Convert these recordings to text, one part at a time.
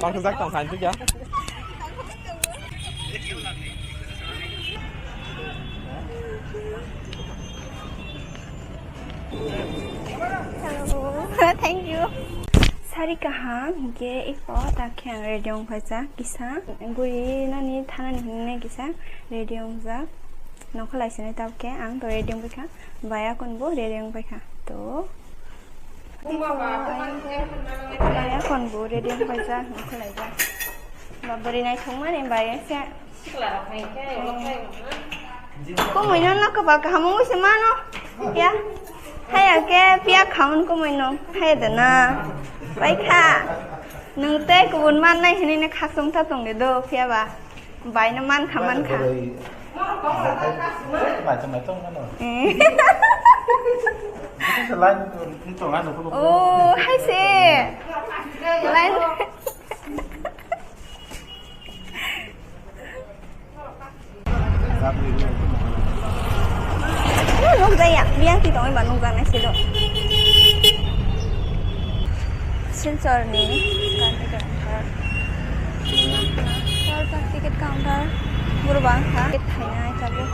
Con thực tổng thành chứ chưa? Hello, thank you. Sari kaham ge ipo takyang rediong phaja kisa guri nani thana ni kisa rediong ja nokhlai sine tapke ang to rediong bikha baya konbo rediong bikha to baya konbo rediong phaja nokhlai ja babari nai thongmane baya se ko moino na ka ba kamu se mano ya hay cái phía khẩu của mình nó hay là na vậy cả nâng té của buôn man này thì nên khắc sống thắt tổng để đồ phía bà vậy nó man khám man khá ô hay xì lên lúc đây ạ, biang thì tôi bảo nông dân này xin lỗi. Silchar ni ticket counter, ticket counter, buru bang ha, ticket thay na chalu.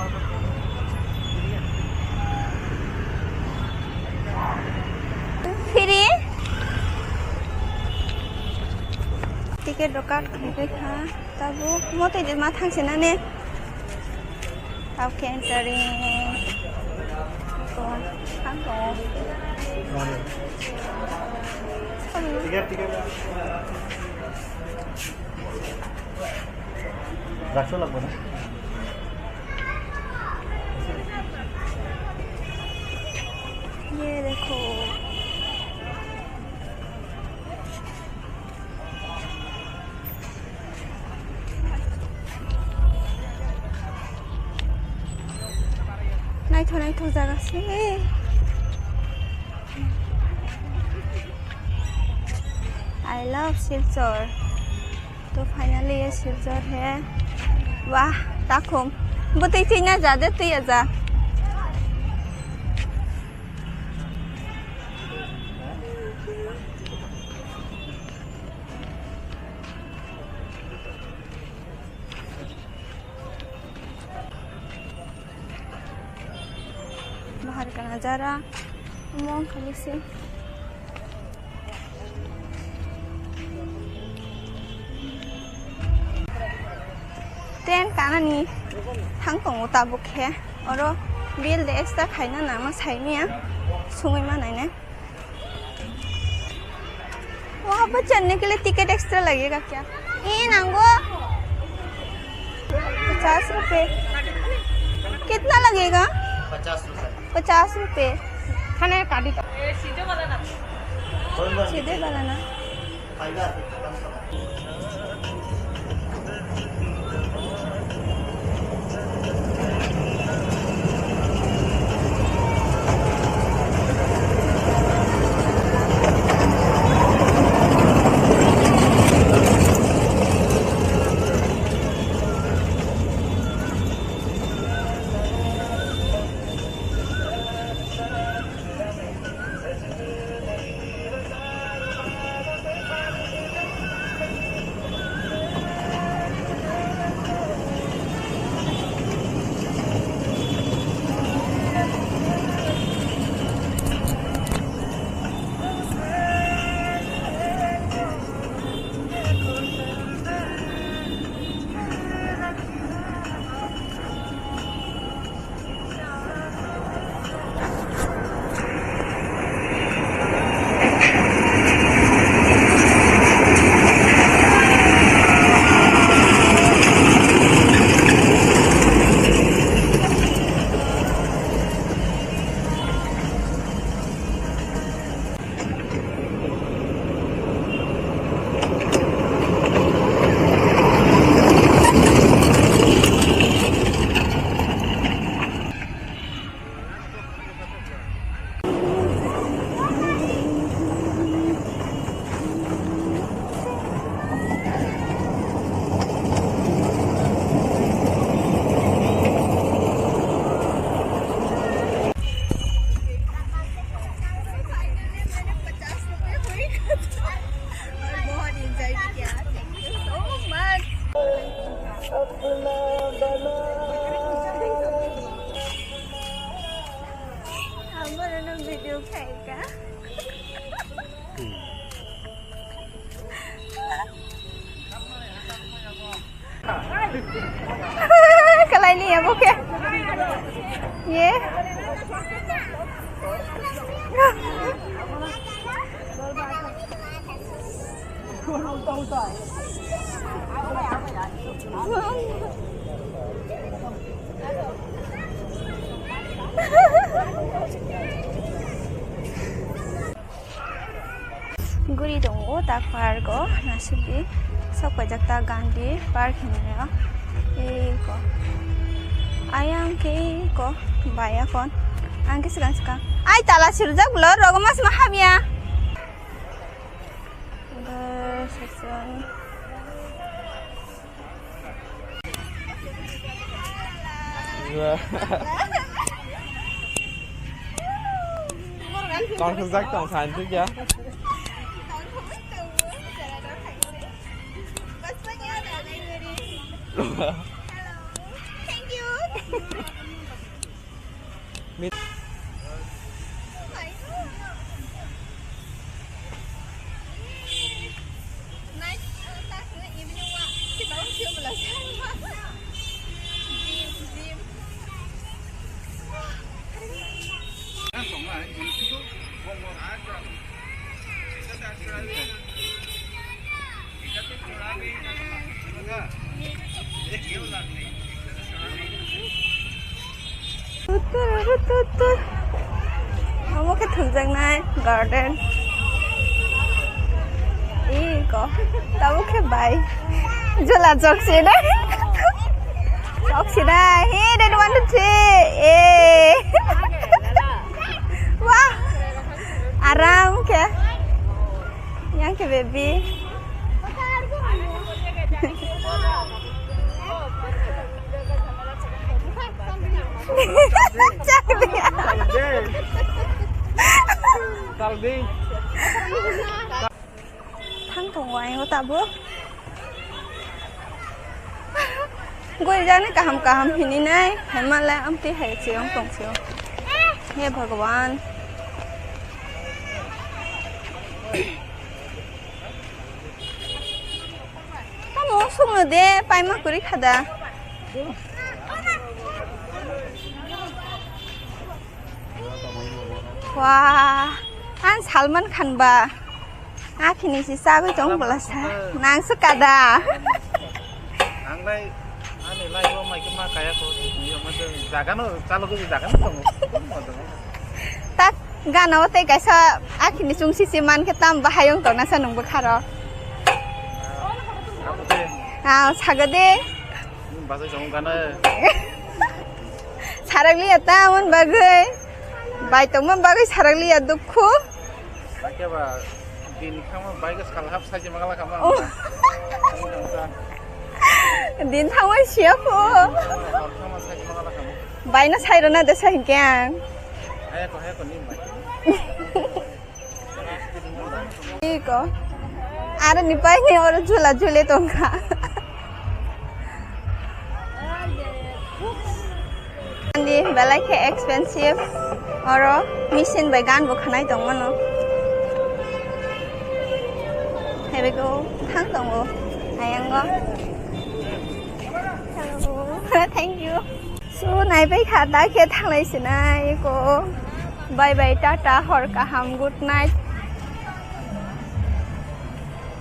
Free ticket dokat khai ha, tabu mo te ma thang sina ne. Tao entering. Tiket रखो लगभग ना ये देखो नहीं थो जगह से I love Silchar तो फाइनली ये Silchar है वाह ताकुम बुती थी ना ज़्यादा तो ये जा बाहर का नज़ारा मों खाली से ट्रेन काना नी थांग तंगो ताबुक है और बिल दे एक्स्ट्रा खाइना नामा साइमिया सुंगई मा नाइने वहाँ पर चढ़ने के लिए टिकट एक्स्ट्रा लगेगा क्या ये नांगो 50 रुपए कितना लगेगा 50 रुपए खाने काटी सीधे वाला ना Guri dong tak pargo nasibi sok pajakta gandhi park hinaya ko ayang ke ko baya kon angke sekarang ay tala sirjak blor rogomas mahabia section Con không rắc tổng sản trước chưa? Thank you. Kamu ke thunjang nai garden. Ko, kamu ke bai. Jula joksi dai. Joksi dai. Hey, they want to see. Wah. Aram ke? Yang ke baby. Saldi. Thang thong wai ko tabu. Goi jane kaham hini nai. Hemala amti hai chiong tong chiong. He Bhagwan. Kamu sungno de pai ma kuri khada. Wah, an Salman Khan ba. Akhini si sagu jong belasa. Nang sekada. Ang lai, ane lai ko mai kema kaya ko. Ni mate jaga no, chalo ko jaga no tong. Tak gana ote kaisa akhini sung si man ke tam bahayong to nasa nung bukharo. Ah, sagade. Bahasa jong kana. Saragli ata mon bagai. Bai tong man bagai saragli adukhu. Pakai ba din kama baik sekali hap saja makala kama. Din thawai siapo. Kama saja makala kama. Bai na sairona de sahikyang. Hai ko ni mai. Iko. Ara ni pai ni ora jula jule tongka. Andi balai ke expensive oro mission by gan bo khanai tongmano. Here we go. Thang tongo. Ayango. Hello. Thank you. So nai bai khata ke thanglai sinai ko. Bye bye tata hor kaham good night.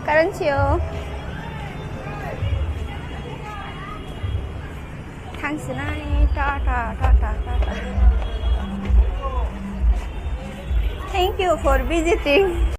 Karan chiyo. Thang sinai tata. Thank you for visiting.